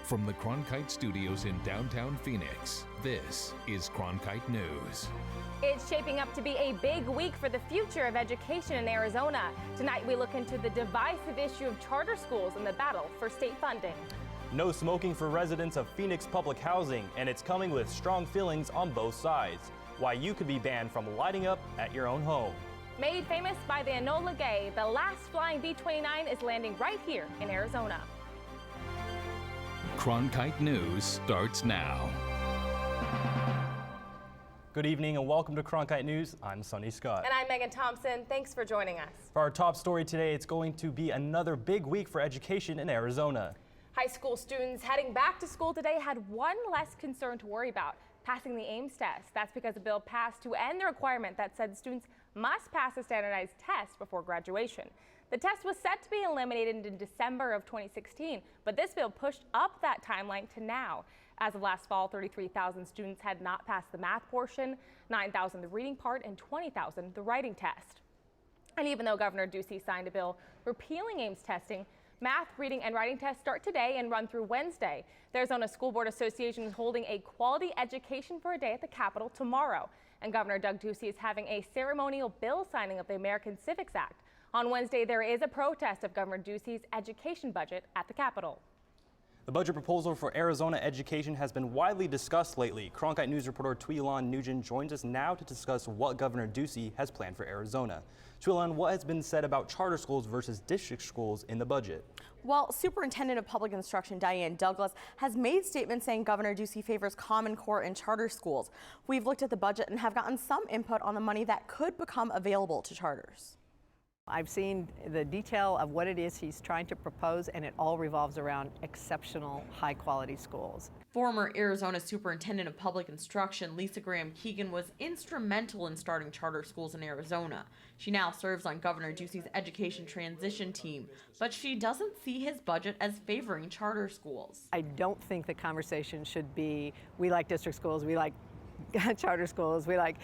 From the Cronkite Studios in downtown Phoenix, this is Cronkite News. It's shaping up to be a big week for the future of education in Arizona. Tonight we look into the divisive issue of charter schools and the battle for state funding. No smoking for residents of Phoenix Public Housing, and it's coming with strong feelings on both sides. Why you could be banned from lighting up at your own home. Made famous by the Enola Gay, the last flying B-29 is landing right here in Arizona. Cronkite News starts now. Good evening and welcome to Cronkite News. I'm Sonny Scott. And I'm Megan Thompson. Thanks for joining us. For our top story today, it's going to be another big week for education in Arizona. High school students heading back to school today had one less concern to worry about: passing the Ames test. That's because a bill passed to end the requirement that said students must pass a standardized test before graduation. The test was set to be eliminated in December of 2016, but this bill pushed up that timeline to now. As of last fall, 33,000 students had not passed the math portion, 9,000 the reading part, and 20,000 the writing test. And even though Governor Ducey signed a bill repealing Ames testing, math, reading, and writing tests start today and run through Wednesday. The Arizona School Board Association is holding a quality education for a day at the Capitol tomorrow. And Governor Doug Ducey is having a ceremonial bill signing of the American Civics Act. On Wednesday, there is a protest of Governor Ducey's education budget at the Capitol. The budget proposal for Arizona education has been widely discussed lately. Cronkite News reporter Tweelan Nugent joins us now to discuss what Governor Ducey has planned for Arizona. Tweelan, what has been said about charter schools versus district schools in the budget? Well, Superintendent of Public Instruction Diane Douglas has made statements saying Governor Ducey favors Common Core and charter schools. We've looked at the budget and have gotten some input on the money that could become available to charters. I've seen the detail of what it is he's trying to propose, and it all revolves around exceptional, high-quality schools. Former Arizona Superintendent of Public Instruction Lisa Graham Keegan was instrumental in starting charter schools in Arizona. She now serves on Governor Ducey's education transition team, but she doesn't see his budget as favoring charter schools. I don't think the conversation should be, we like district schools, we like charter schools, we like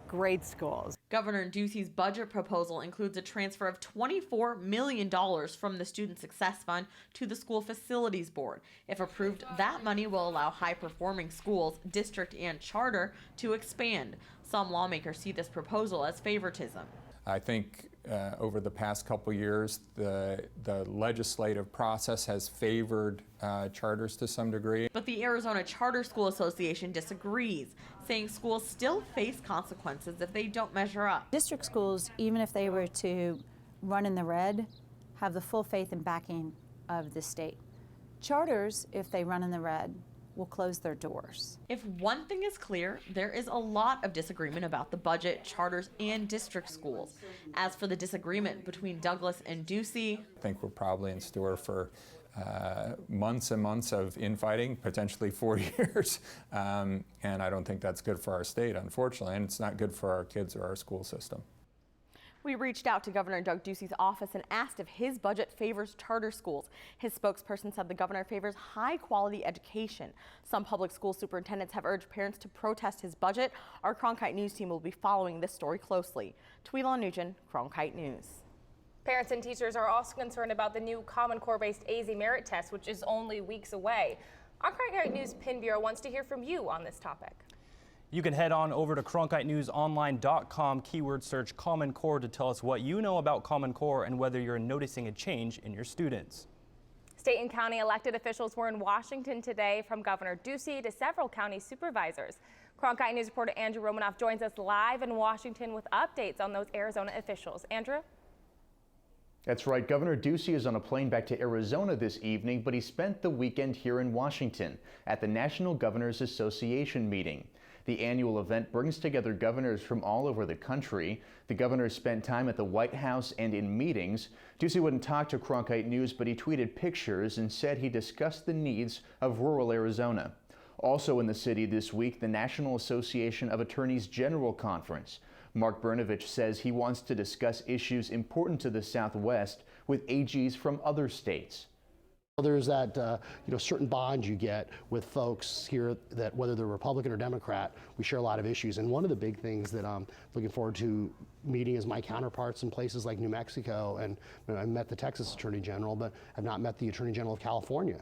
grade schools. Governor Ducey's budget proposal includes a transfer of $24 million from the Student Success Fund to the School Facilities Board. If approved, that money will allow high-performing schools, district and charter, to expand. Some lawmakers see this proposal as favoritism. I think over the past couple years, the legislative process has favored charters to some degree. But the Arizona Charter School Association disagrees, saying schools still face consequences if they don't measure up. District schools, even if they were to run in the red, have the full faith and backing of the state. Charters, if they run in the red, will close their doors. If one thing is clear, there is a lot of disagreement about the budget, charters, and district schools. As for the disagreement between Douglas and Ducey, I think we're probably in store for months and months of infighting, potentially 4 years. And I don't think that's good for our state, unfortunately, and it's not good for our kids or our school system. We reached out to Governor Doug Ducey's office and asked if his budget favors charter schools. His spokesperson said the governor favors high-quality education. Some public school superintendents have urged parents to protest his budget. Our Cronkite News team will be following this story closely. Tweelan Nugent, Cronkite News. Parents and teachers are also concerned about the new Common Core-based AZ Merit Test, which is only weeks away. Our Cronkite News Pin Bureau wants to hear from you on this topic. You can head on over to CronkiteNewsOnline.com, keyword search Common Core to tell us what you know about Common Core and whether you're noticing a change in your students. State and county elected officials were in Washington today, from Governor Ducey to several county supervisors. Cronkite News reporter Andrew Romanoff joins us live in Washington with updates on those Arizona officials. Andrew? That's right. Governor Ducey is on a plane back to Arizona this evening, but he spent the weekend here in Washington at the National Governors Association meeting. The annual event brings together governors from all over the country. The governors spent time at the White House and in meetings. Ducey wouldn't talk to Cronkite News, but he tweeted pictures and said he discussed the needs of rural Arizona. Also in the city this week, the National Association of Attorneys General Conference. Mark Brnovich says he wants to discuss issues important to the Southwest with AGs from other states. There's that certain bond you get with folks here that whether they're Republican or Democrat, we share a lot of issues. And one of the big things that I'm looking forward to meeting is my counterparts in places like New Mexico. And I met the Texas Attorney General, but I've not met the Attorney General of California.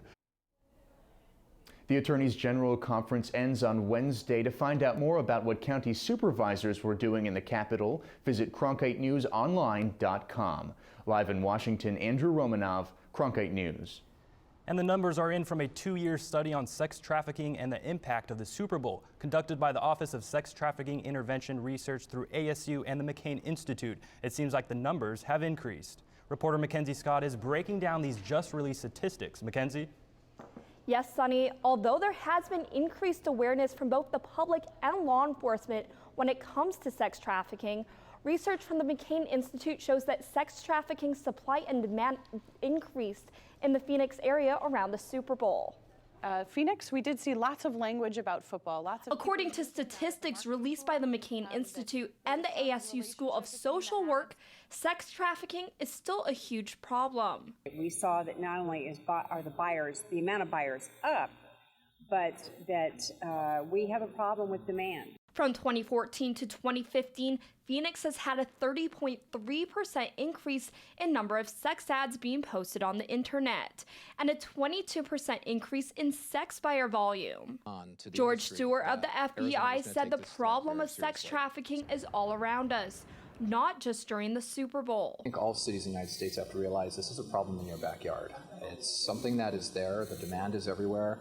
The Attorneys General Conference ends on Wednesday. To find out more about what county supervisors were doing in the Capitol, visit CronkiteNewsOnline.com. Live in Washington, Andrew Romanov, Cronkite News. And the numbers are in from a 2-year study on sex trafficking and the impact of the Super Bowl, conducted by the Office of Sex Trafficking Intervention Research through ASU and the McCain Institute. It seems like the numbers have increased. Reporter Mackenzie Scott is breaking down these just-released statistics. Mackenzie? Yes, Sonny. Although there has been increased awareness from both the public and law enforcement when it comes to sex trafficking, research from the McCain Institute shows that sex trafficking supply and demand increased in the Phoenix area around the Super Bowl. Phoenix, we did see lots of language about football. According to statistics released by the McCain Institute and the ASU School of Social Work, sex trafficking is still a huge problem. We saw that not only are the amount of buyers up, but that we have a problem with demand. From 2014 to 2015, Phoenix has had a 30.3% increase in number of sex ads being posted on the internet and a 22% increase in sex buyer volume. George Stewart of the FBI said the problem of sex trafficking is all around us, not just during the Super Bowl. I think all cities in the United States have to realize this is a problem in your backyard. It's something that is there. The demand is everywhere.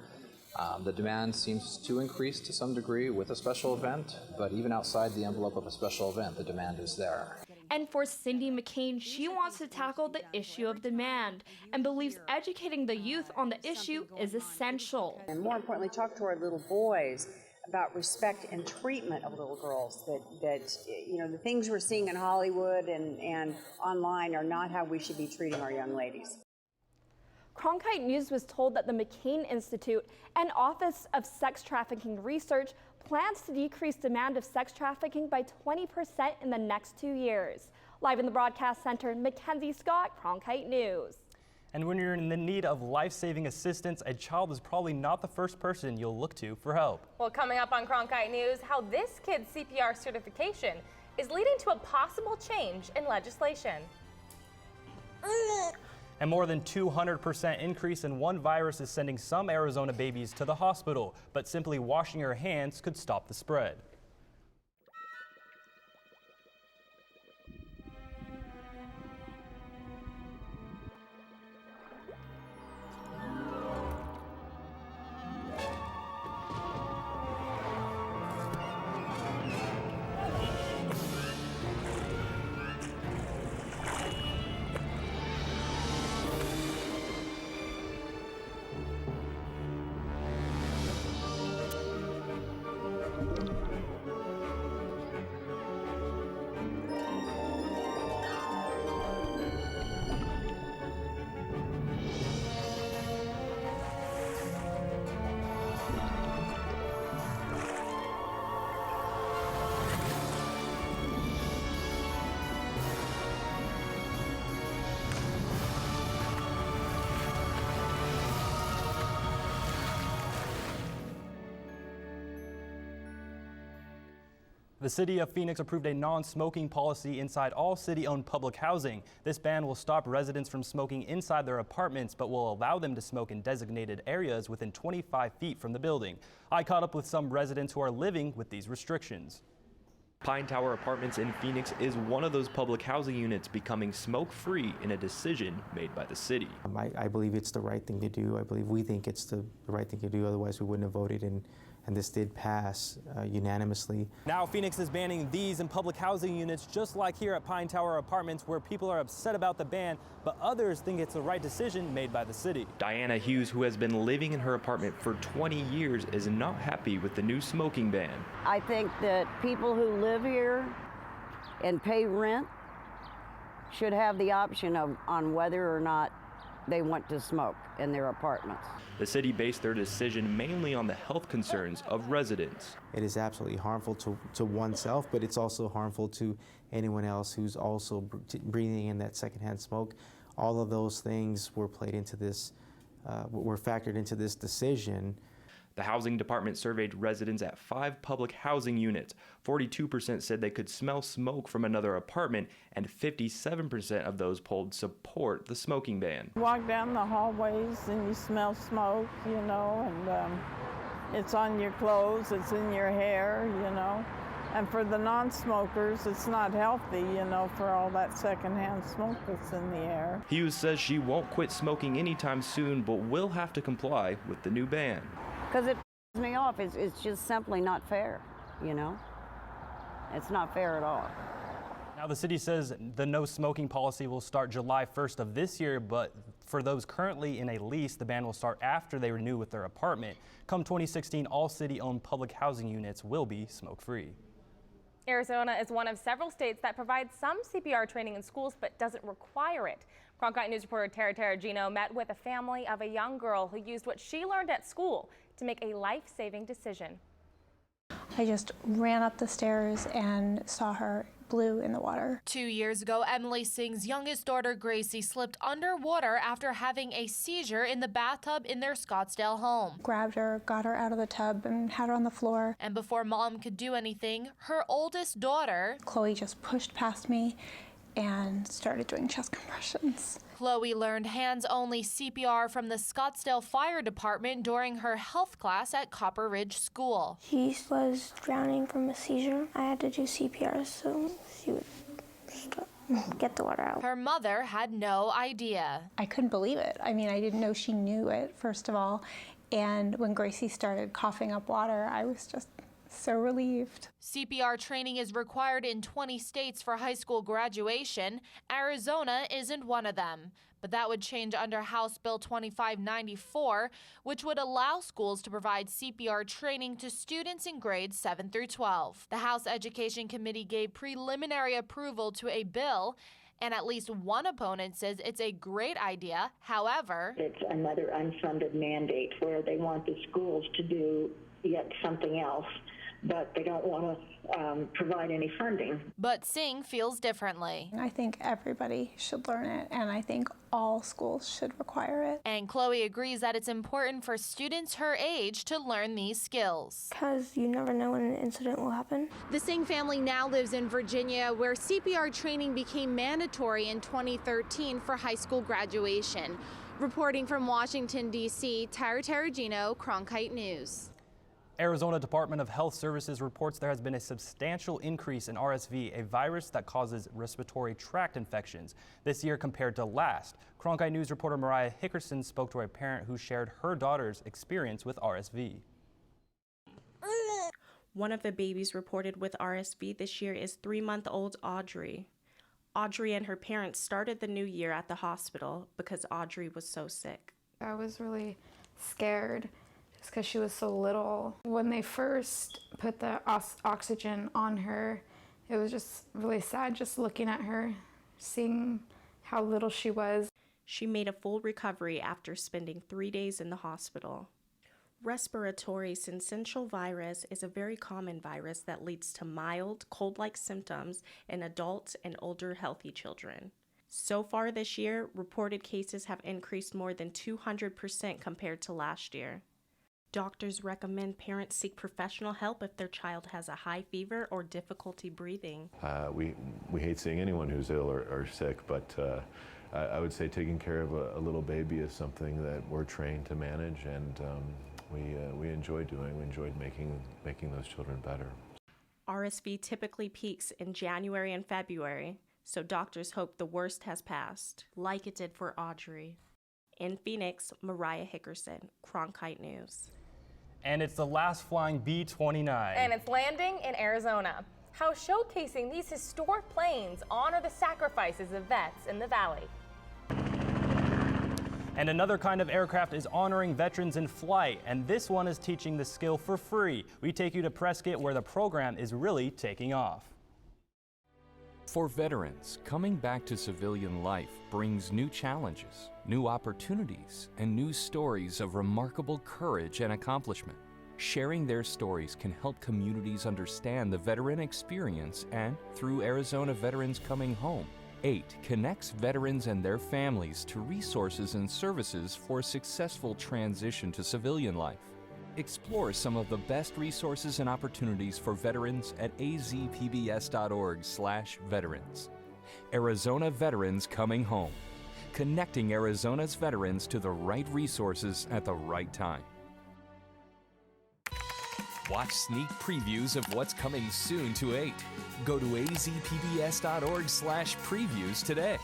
The demand seems to increase to some degree with a special event, but even outside the envelope of a special event, the demand is there. And for Cindy McCain, she wants to tackle the issue of demand and believes educating the youth on the issue is essential. And more importantly, talk to our little boys about respect and treatment of little girls, that you know, the things we're seeing in Hollywood and online are not how we should be treating our young ladies. Cronkite News was told that the McCain Institute and Office of Sex Trafficking Research plans to decrease demand of sex trafficking by 20% in the next 2 years. Live in the broadcast center, Mackenzie Scott, Cronkite News. And when you're in the need of life-saving assistance, a child is probably not the first person you'll look to for help. Well, coming up on Cronkite News, how this kid's CPR certification is leading to a possible change in legislation. And more than 200% increase in one virus is sending some Arizona babies to the hospital, but simply washing your hands could stop the spread. The city of Phoenix approved a non-smoking policy inside all city-owned public housing. This ban will stop residents from smoking inside their apartments, but will allow them to smoke in designated areas within 25 feet from the building. I caught up with some residents who are living with these restrictions. Pine Tower Apartments in Phoenix is one of those public housing units becoming smoke-free in a decision made by the city. I believe it's the right thing to do. I believe we think it's the right thing to do, otherwise we wouldn't have voted, and this did pass unanimously. Now Phoenix is banning these in public housing units, just like here at Pine Tower Apartments, where people are upset about the ban, but others think it's the right decision made by the city. Diana Hughes, who has been living in her apartment for 20 years, is not happy with the new smoking ban. I think that people who live here and pay rent should have the option on whether or not they want to smoke in their apartments. The city based their decision mainly on the health concerns of residents. It is absolutely harmful to oneself, but it's also harmful to anyone else who's also breathing in that secondhand smoke. All of those things were played into this, were factored into this decision. The housing department surveyed residents at 5 public housing units. 42% said they could smell smoke from another apartment, and 57% of those polled support the smoking ban. Walk down the hallways and you smell smoke, you know, and it's on your clothes, it's in your hair, you know. And for the non-smokers, it's not healthy, you know, for all that secondhand smoke that's in the air. Hughes says she won't quit smoking anytime soon, but will have to comply with the new ban. Because it pisses me off. It's just simply not fair, you know? It's not fair at all. Now, the city says the no smoking policy will start July 1st of this year, but for those currently in a lease, the ban will start after they renew with their apartment. Come 2016, all city-owned public housing units will be smoke-free. Arizona is one of several states that provides some CPR training in schools but doesn't require it. Cronkite News reporter Tara Taragino met with a family of a young girl who used what she learned at school to make a life-saving decision. I just ran up the stairs and saw her blue in the water. 2 years ago, Emily Singh's youngest daughter, Gracie, slipped underwater after having a seizure in the bathtub in their Scottsdale home. Grabbed her, got her out of the tub, and had her on the floor. And before mom could do anything, her oldest daughter, Chloe, just pushed past me and started doing chest compressions. Chloe learned hands-only CPR from the Scottsdale Fire Department during her health class at Copper Ridge School. He was drowning from a seizure. I had to do CPR so she would get the water out. Her mother had no idea. I couldn't believe it. I mean, I didn't know she knew it, first of all. And when Gracie started coughing up water, I was just so relieved. CPR training is required in 20 states for high school graduation. Arizona isn't one of them. But that would change under House Bill 2594, which would allow schools to provide CPR training to students in grades 7 through 12. The House Education Committee gave preliminary approval to a bill, and at least one opponent says it's a great idea. However, it's another unfunded mandate where they want the schools to do yet something else, but they don't want to provide any funding. But Singh feels differently. I think everybody should learn it, and I think all schools should require it. And Chloe agrees that it's important for students her age to learn these skills. Because you never know when an incident will happen. The Singh family now lives in Virginia, where CPR training became mandatory in 2013 for high school graduation. Reporting from Washington, D.C., Tara Taragino, Cronkite News. Arizona Department of Health Services reports there has been a substantial increase in RSV, a virus that causes respiratory tract infections, this year compared to last. Cronkite News reporter Mariah Hickerson spoke to a parent who shared her daughter's experience with RSV. One of the babies reported with RSV this year is 3-month-old Audrey. Audrey and her parents started the new year at the hospital because Audrey was so sick. I was really scared just because she was so little. When they first put the oxygen on her, it was just really sad just looking at her, seeing how little she was. She made a full recovery after spending 3 days in the hospital. Respiratory syncytial virus is a very common virus that leads to mild, cold-like symptoms in adults and older healthy children. So far this year, reported cases have increased more than 200% compared to last year. Doctors recommend parents seek professional help if their child has a high fever or difficulty breathing. We hate seeing anyone who's ill or sick, but I would say taking care of a little baby is something that we're trained to manage, and we enjoy doing. We enjoyed making those children better. RSV typically peaks in January and February, so doctors hope the worst has passed, like it did for Audrey. In Phoenix, Mariah Hickerson, Cronkite News. And it's the last flying B-29. And it's landing in Arizona. How showcasing these historic planes honor the sacrifices of vets in the valley. And another kind of aircraft is honoring veterans in flight, and this one is teaching the skill for free. We take you to Prescott, where the program is really taking off. For veterans, coming back to civilian life brings new challenges, new opportunities, and new stories of remarkable courage and accomplishment. Sharing their stories can help communities understand the veteran experience, and through Arizona Veterans Coming Home, 8 connects veterans and their families to resources and services for a successful transition to civilian life. Explore some of the best resources and opportunities for veterans at azpbs.org/veterans. Arizona Veterans Coming Home, connecting Arizona's veterans to the right resources at the right time. Watch sneak previews of what's coming soon to 8. Go to azpbs.org/previews today.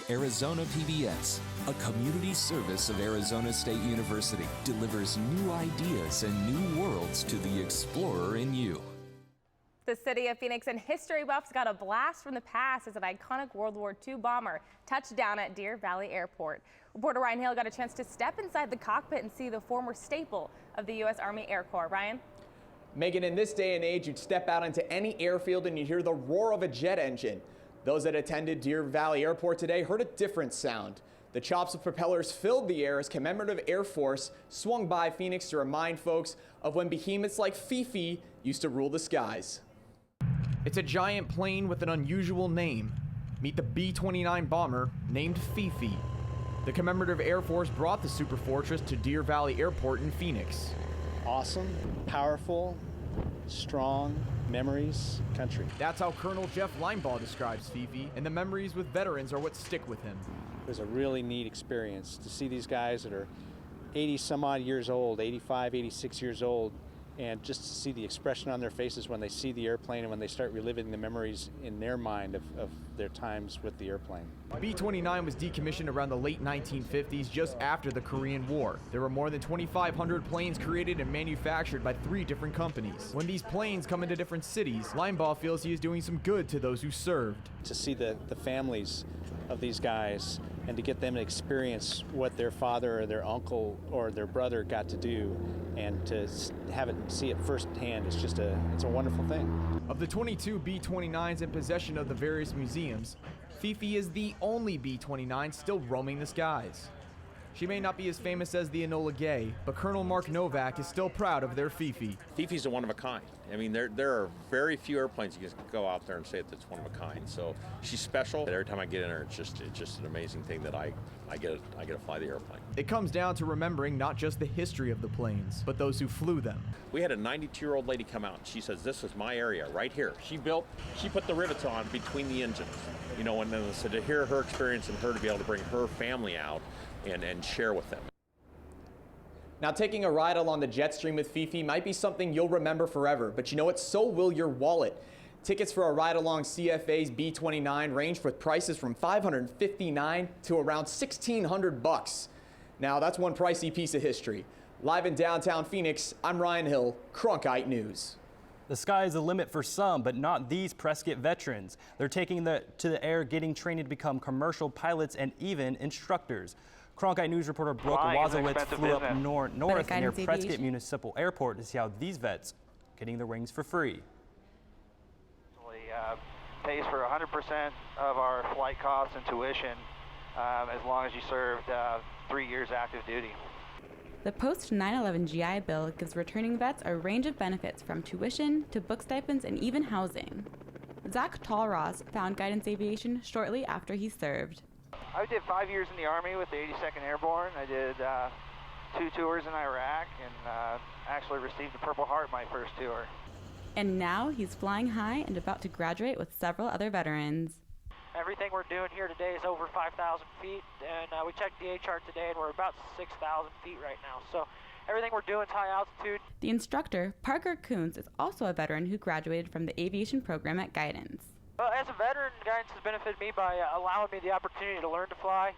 Arizona PBS, a community service of Arizona State University, delivers new ideas and new worlds to the explorer in you. The city of Phoenix and history buffs got a blast from the past as an iconic World War II bomber touched down at Deer Valley Airport. Reporter Ryan Hill got a chance to step inside the cockpit and see the former staple of the U.S. Army Air Corps. Ryan? Megan, in this day and age, you'd step out onto any airfield and you'd hear the roar of a jet engine. Those that attended Deer Valley Airport today heard a different sound. The chops of propellers filled the air as Commemorative Air Force swung by Phoenix to remind folks of when behemoths like Fifi used to rule the skies. It's a giant plane with an unusual name. Meet the B-29 bomber named Fifi. The Commemorative Air Force brought the Super Fortress to Deer Valley Airport in Phoenix. Awesome, powerful, strong memories country. That's how Colonel Jeff Linebaugh describes Fifi, and the memories with veterans are what stick with him. It was a really neat experience to see these guys that are 80 some odd years old, 85, 86 years old, and just to see the expression on their faces when they see the airplane and when they start reliving the memories in their mind of their times with the airplane. B-29 was decommissioned around the late 1950s, just after the Korean War. There were more than 2,500 planes created and manufactured by 3 different companies. When these planes come into different cities, Linebaugh feels he is doing some good to those who served. To see the families of these guys and to get them to experience what their father or their uncle or their brother got to do, and to have it see it firsthand, it's a wonderful thing. Of the 22 B-29s in possession of the various museums, Fifi is the only B-29 still roaming the skies. She may not be as famous as the Enola Gay, but Colonel Mark Novak is still proud of their Fifi. Fifi's a one of a kind. I mean, there are very few airplanes you can go out there and say that it's one of a kind. So she's special. Every time I get in her, it's just an amazing thing that I get to fly the airplane. It comes down to remembering not just the history of the planes, but those who flew them. We had a 92-year-old lady come out and she says, "This is my area right here." She put the rivets on between the engines, you know, and then so to hear her experience and her to be able to bring her family out and share with them. Now, taking a ride along the jet stream with Fifi might be something you'll remember forever, but you know what? So will your wallet. Tickets for a ride along CFA's B-29 range with prices from $559 to around $1,600. Now, that's one pricey piece of history. Live in downtown Phoenix, I'm Ryan Hill, Cronkite News. The sky is the limit for some, but not these Prescott veterans. They're taking to the air, getting trained to become commercial pilots and even instructors. Cronkite News reporter Brooke Wazowitz flew up north near Prescott Municipal Airport to see how these vets getting their wings for free. Pays for 100% of our flight costs and tuition as long as you served 3 years active duty. The post 9/11 GI Bill gives returning vets a range of benefits from tuition to book stipends and even housing. Zach Tallross found Guidance Aviation shortly after he served. I did 5 years in the Army with the 82nd Airborne. I did 2 tours in Iraq and actually received the Purple Heart my first tour. And now he's flying high and about to graduate with several other veterans. Everything we're doing here today is over 5,000 feet, and we checked the A-chart today, and we're about 6,000 feet right now. So everything we're doing is high altitude. The instructor, Parker Coons, is also a veteran who graduated from the aviation program at Guidance. As a veteran, Guidance has benefited me by allowing me the opportunity to learn to fly.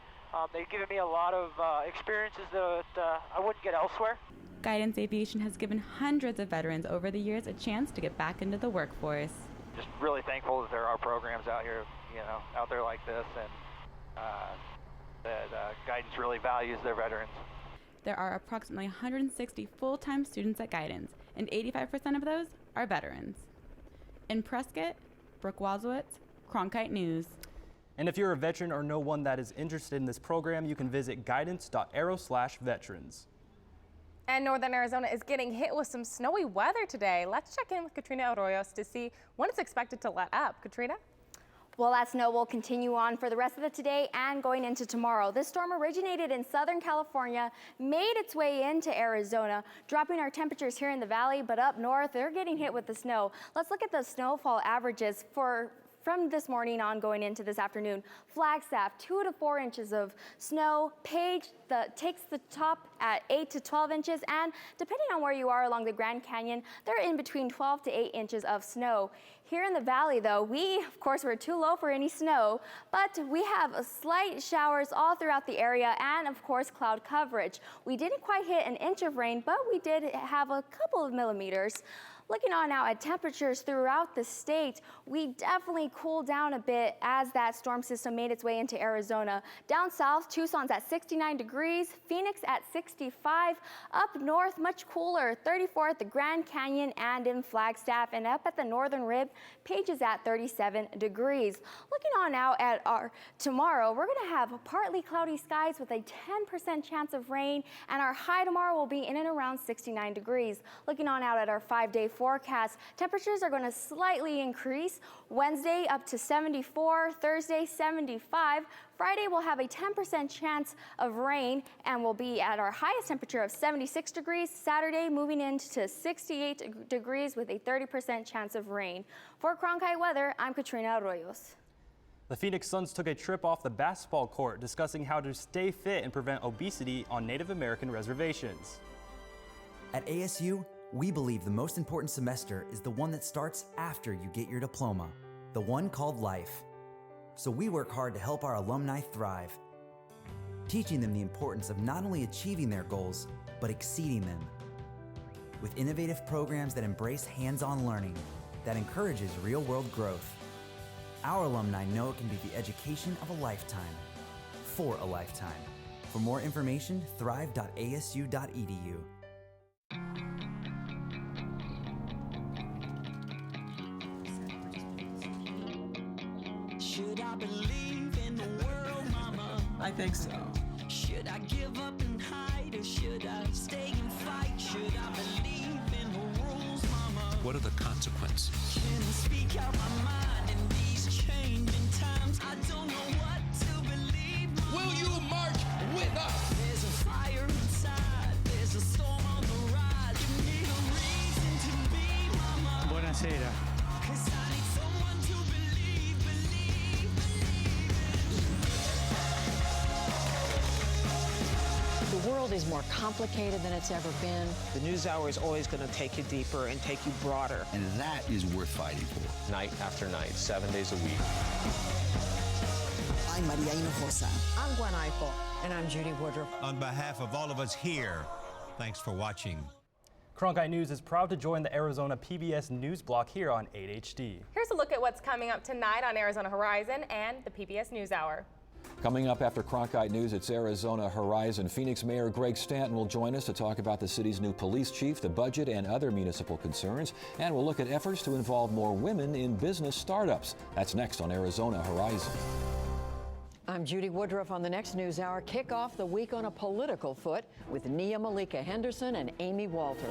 They've given me a lot of experiences that I wouldn't get elsewhere. Guidance Aviation has given hundreds of veterans over the years a chance to get back into the workforce. Just really thankful that there are programs out here, out there like this, and that Guidance really values their veterans. there are approximately 160 full-time students at Guidance, and 85% of those are veterans. In Prescott, Brooke Wazowitz, Cronkite News. And if you're a veteran or know one that is interested in this program, you can visit guidance.aero/veterans. And northern Arizona is getting hit with some snowy weather today. Let's check in with Katrina Arroyos to see when it's expected to let up. Katrina? Well, that snow will continue on for the rest of the today and going into tomorrow. This storm originated in Southern California, made its way into Arizona, dropping our temperatures here in the valley, but up north, they're getting hit with the snow. Let's look at the snowfall averages from this morning on going into this afternoon. Flagstaff, 2 to 4 inches of snow. Page takes the top at 8 to 12 inches, and depending on where you are along the Grand Canyon, they're in between 12 to 8 inches of snow. Here in the valley, though, of course, we're too low for any snow, but we have slight showers all throughout the area and, of course, cloud coverage. We didn't quite hit an inch of rain, but we did have a couple of millimeters. Looking on now at temperatures throughout the state, we definitely cooled down a bit as that storm system made its way into Arizona. Down south, Tucson's at 69 degrees, Phoenix at 65. Up north, much cooler, 34 at the Grand Canyon and in Flagstaff. And up at the northern rib, Page is at 37 degrees. Looking on now at our tomorrow, we're going to have partly cloudy skies with a 10% chance of rain, and our high tomorrow will be in and around 69 degrees. Looking on out at our 5-day forecast, temperatures are going to slightly increase. Wednesday up to 74, Thursday 75. Friday will have a 10% chance of rain and will be at our highest temperature of 76 degrees. Saturday moving into 68 degrees with a 30% chance of rain. For Cronkite Weather, I'm Katrina Arroyos. The Phoenix Suns took a trip off the basketball court discussing how to stay fit and prevent obesity on Native American reservations. At ASU, we believe the most important semester is the one that starts after you get your diploma, the one called life. So we work hard to help our alumni thrive, teaching them the importance of not only achieving their goals, but exceeding them. With innovative programs that embrace hands-on learning, that encourages real-world growth. Our alumni know it can be the education of a lifetime, for a lifetime. For more information, thrive.asu.edu. Should I believe in the world, Mama? I think so. Should I give up and hide, or should I stay and fight? Should I believe in the rules, Mama? What are the consequences? Can I speak out my mind in these changing times? I don't know what to believe, Mama. Will you march with us? There's a fire inside, there's a storm on the rise. Give me a reason to be, Mama. Buonasera. 'Cause I need someone to believe, believe, believe in. The world is more complicated than it's ever been. The NewsHour is always going to take you deeper and take you broader. And that is worth fighting for. Night after night, 7 days a week. I'm Maria Hinojosa. I'm Gwen Eichel. And I'm Judy Woodruff. On behalf of all of us here, thanks for watching. Cronkite News is proud to join the Arizona PBS News block here on 8HD. Here's a look at what's coming up tonight on Arizona Horizon and the PBS NewsHour. Coming up after Cronkite News, it's Arizona Horizon. Phoenix Mayor Greg Stanton will join us to talk about the city's new police chief, the budget, and other municipal concerns. And we'll look at efforts to involve more women in business startups. That's next on Arizona Horizon. I'm Judy Woodruff on the next NewsHour. Kick off the week on a political foot with Nia Malika Henderson and Amy Walter.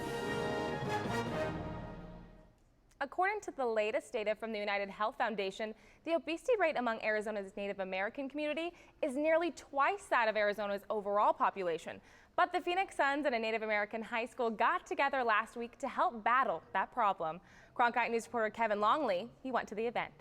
According to the latest data from the United Health Foundation, the obesity rate among Arizona's Native American community is nearly twice that of Arizona's overall population. But the Phoenix Suns and a Native American high school got together last week to help battle that problem. Cronkite News reporter Kevin Longley, he went to the event.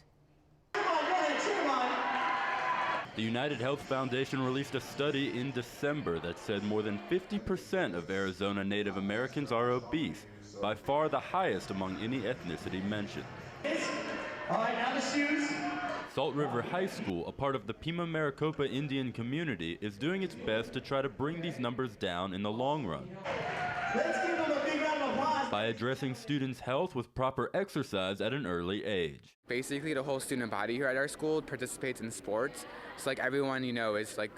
The United Health Foundation released a study in December that said more than 50% of Arizona Native Americans are obese, by far the highest among any ethnicity mentioned. All right, now the shoes. Salt River High School, a part of the Pima Maricopa Indian community, is doing its best to try to bring these numbers down in the long run. Let's give them a big round of applause. By addressing students' health with proper exercise at an early age. Basically, the whole student body here at our school participates in sports. So like everyone, is like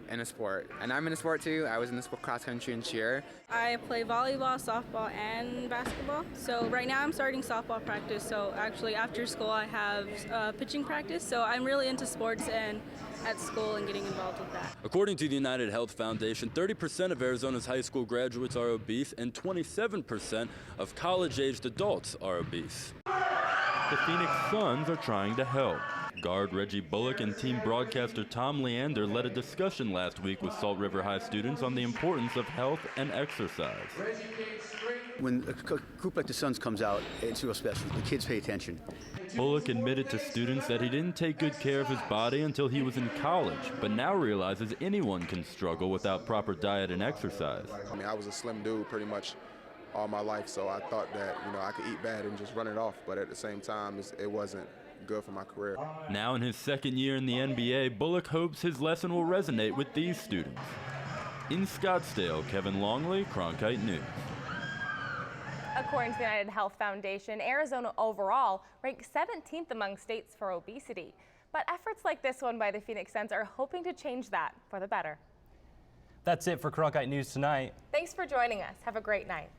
in a sport. And I'm in a sport too. I was in the cross country and cheer. I play volleyball, softball, and basketball. So right now I'm starting softball practice. So actually after school I have pitching practice. So I'm really into sports and at school and getting involved with that. According to the United Health Foundation, 30% of Arizona's high school graduates are obese and 27% of college-aged adults are obese. The Phoenix Suns are trying to help. Guard Reggie Bullock and team broadcaster Tom Leander led a discussion last week with Salt River High students on the importance of health and exercise. When a group like the Suns comes out, it's real special. The kids pay attention. Bullock admitted to students that he didn't take good care of his body until he was in college, but now realizes anyone can struggle without proper diet and exercise. I mean, I was a slim dude pretty much all my life, so I thought that, I could eat bad and just run it off, but at the same time, it wasn't good for my career. Now in his second year in the NBA, Bullock hopes his lesson will resonate with these students. In Scottsdale, Kevin Longley, Cronkite News. According to the United Health Foundation, Arizona overall ranks 17th among states for obesity. But efforts like this one by the Phoenix Suns are hoping to change that for the better. That's it for Cronkite News tonight. Thanks for joining us. Have a great night.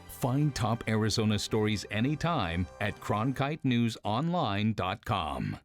Find top Arizona stories anytime at CronkiteNewsOnline.com.